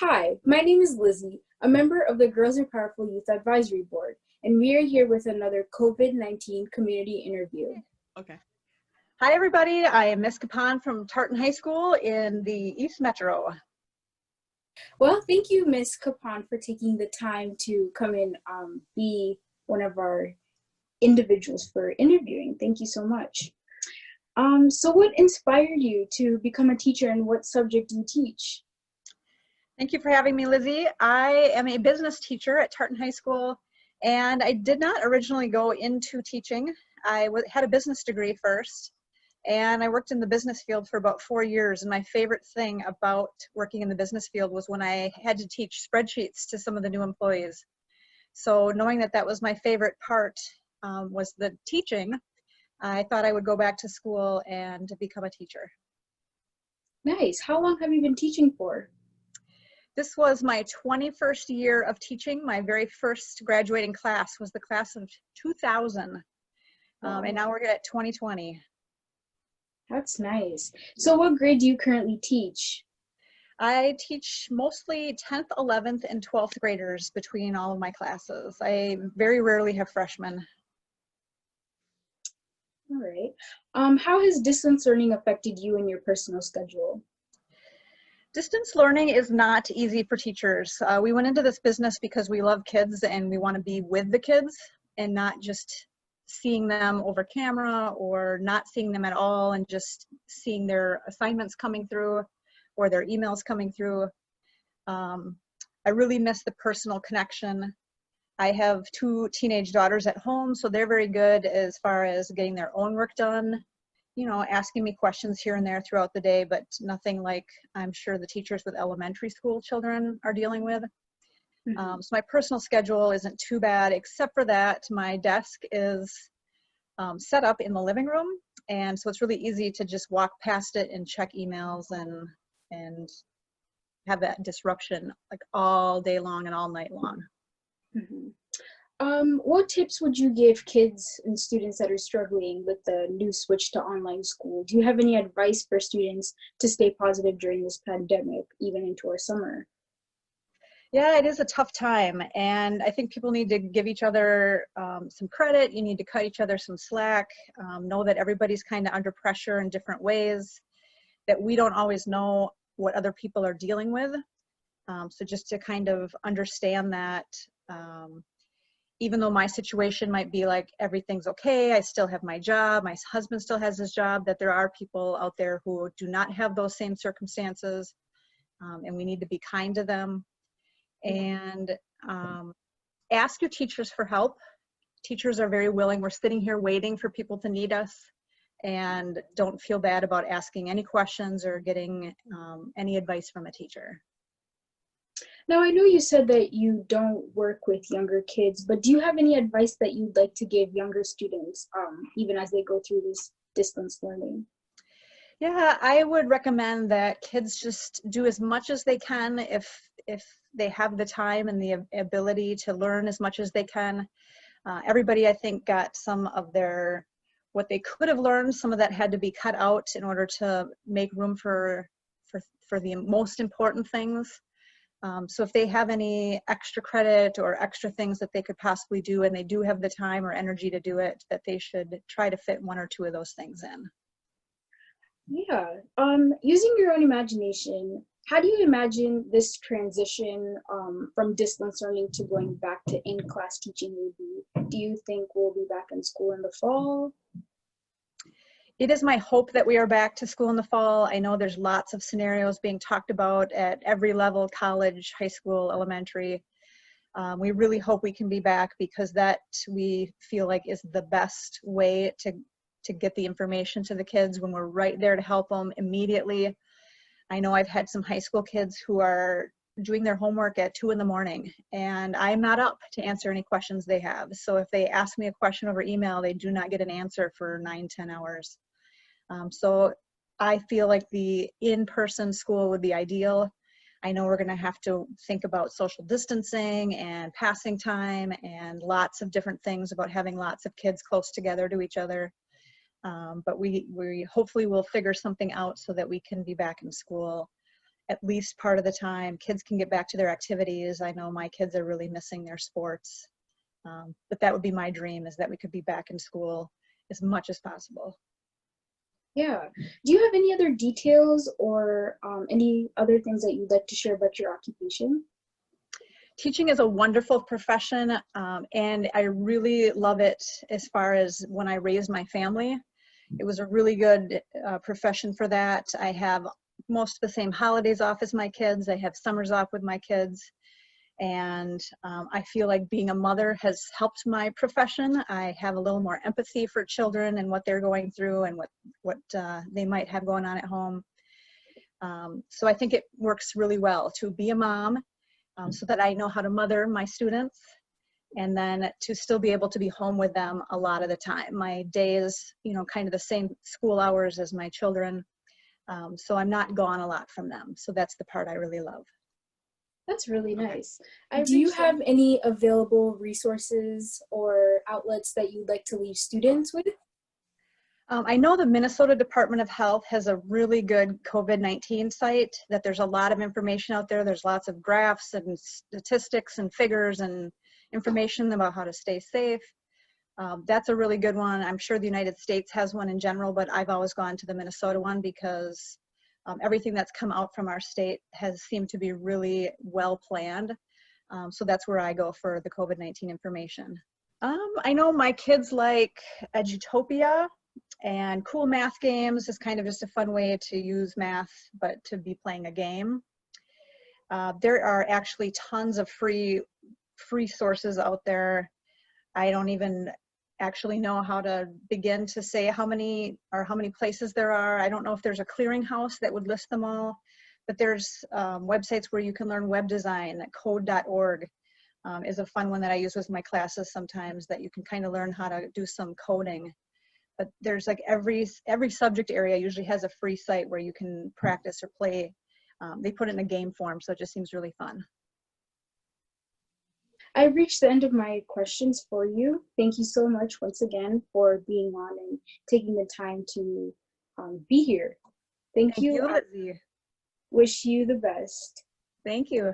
Hi, my name is Lizzie, a member of the Girls Are Powerful Youth Advisory Board, and we are here with another COVID-19 community interview. Okay. Hi, everybody. I am Miss Kapaun from Tartan High School in the East Metro. Well, thank you, Ms. Kapaun, for taking the time to come and be one of our individuals for interviewing. Thank you so much. So what inspired you to become a teacher, and what subject do you teach? Thank you for having me, Lizzie. I am a business teacher at Tartan High School, and I did not originally go into teaching. I had a business degree first, and I worked in the business field for about 4 years. And my favorite thing about working in the business field was when I had to teach spreadsheets to some of the new employees. So knowing that that was my favorite part was the teaching, I thought I would go back to school and become a teacher. Nice. How long have you been teaching for? This was my 21st year of teaching. My very first graduating class was the class of 2000, and now we're at 2020. That's nice. So what grade do you currently teach? I teach mostly 10th, 11th, and 12th graders between all of my classes. I very rarely have freshmen. All right. How has distance learning affected you and your personal schedule? Distance learning is not easy for teachers. We went into this business because we love kids and we want to be with the kids and not just seeing them over camera or not seeing them at all and just seeing their assignments coming through or their emails coming through. I really miss the personal connection. I have 2 teenage daughters at home, so they're very good as far as getting their own work done, you know, asking me questions here and there throughout the day, but nothing like I'm sure the teachers with elementary school children are dealing with. So my personal schedule isn't too bad, except for that my desk is set up in the living room, and so it's really easy to just walk past it and check emails and have that disruption like all day long and all night long. What tips would you give kids and students that are struggling with the new switch to online school? Do you have any advice for students to stay positive during this pandemic, even into our summer? Yeah, it is a tough time, and I think people need to give each other some credit. You need to cut each other some slack, know that everybody's kind of under pressure in different ways, that we don't always know what other people are dealing with. So just to kind of understand that even though my situation might be like everything's okay, I still have my job, my husband still has his job, that there are people out there who do not have those same circumstances, and we need to be kind to them. And ask your teachers for help. Teachers are very willing. We're sitting here waiting for people to need us, and don't feel bad about asking any questions or getting any advice from a teacher. Now, I know you said that you don't work with younger kids, but do you have any advice that you'd like to give younger students, even as they go through this distance learning? Yeah, I would recommend that kids just do as much as they can if they have the time and the ability to learn as much as they can. Everybody, I think, got some of their, what they could have learned, some of that had to be cut out in order to make room for the most important things. So if they have any extra credit or extra things that they could possibly do and they do have the time or energy to do it, that they should try to fit 1 or 2 of those things in. Yeah. Using your own imagination, how do you imagine this transition from distance learning to going back to in-class teaching will be? Do you think we'll be back in school in the fall? It is my hope that we are back to school in the fall. I know there's lots of scenarios being talked about at every level, college, high school, elementary. We really hope we can be back because that we feel like is the best way to get the information to the kids when we're right there to help them immediately. I know I've had some high school kids who are doing their homework at 2 in the morning, and I'm not up to answer any questions they have. So if they ask me a question over email, they do not get an answer for 9-10 hours. So I feel like the in-person school would be ideal. I know we're going to have to think about social distancing and passing time and lots of different things about having lots of kids close together to each other. But we hopefully will figure something out so that we can be back in school at least part of the time. Kids can get back to their activities. I know my kids are really missing their sports. But that would be my dream, is that we could be back in school as much as possible. Yeah. Do you have any other details or any other things that you'd like to share about your occupation? Teaching is a wonderful profession, and I really love it as far as when I raised my family. It was a really good profession for that. I have most of the same holidays off as my kids. I have summers off with my kids. And I feel like being a mother has helped my profession. I have a little more empathy for children and what they're going through and what they might have going on at home. So I think it works really well to be a mom, so that I know how to mother my students, and then to still be able to be home with them a lot of the time. My day is, kind of the same school hours as my children, so I'm not gone a lot from them. So that's the part I really love. That's really nice. Do you have any available resources or outlets that you'd like to leave students with? I know the Minnesota Department of Health has a really good COVID-19 site, that there's a lot of information out there. There's lots of graphs and statistics and figures and information about how to stay safe. That's a really good one. I'm sure the United States has one in general, but I've always gone to the Minnesota one because everything that's come out from our state has seemed to be really well planned. So that's where I go for the COVID-19 information. I know my kids like Edutopia, and Cool Math Games is kind of just a fun way to use math, but to be playing a game. There are actually tons of free sources out there. I don't even actually know how to begin to say how many places there are. I don't know if there's a clearinghouse that would list them all, but there's websites where you can learn web design. Code.org is a fun one that I use with my classes sometimes, that you can kind of learn how to do some coding. But there's like every subject area usually has a free site where you can practice or play. They put it in a game form, so it just seems really fun. I've reached the end of my questions for you. Thank you so much once again for being on and taking the time to be here. Thank you. Lizzie. Wish you the best. Thank you.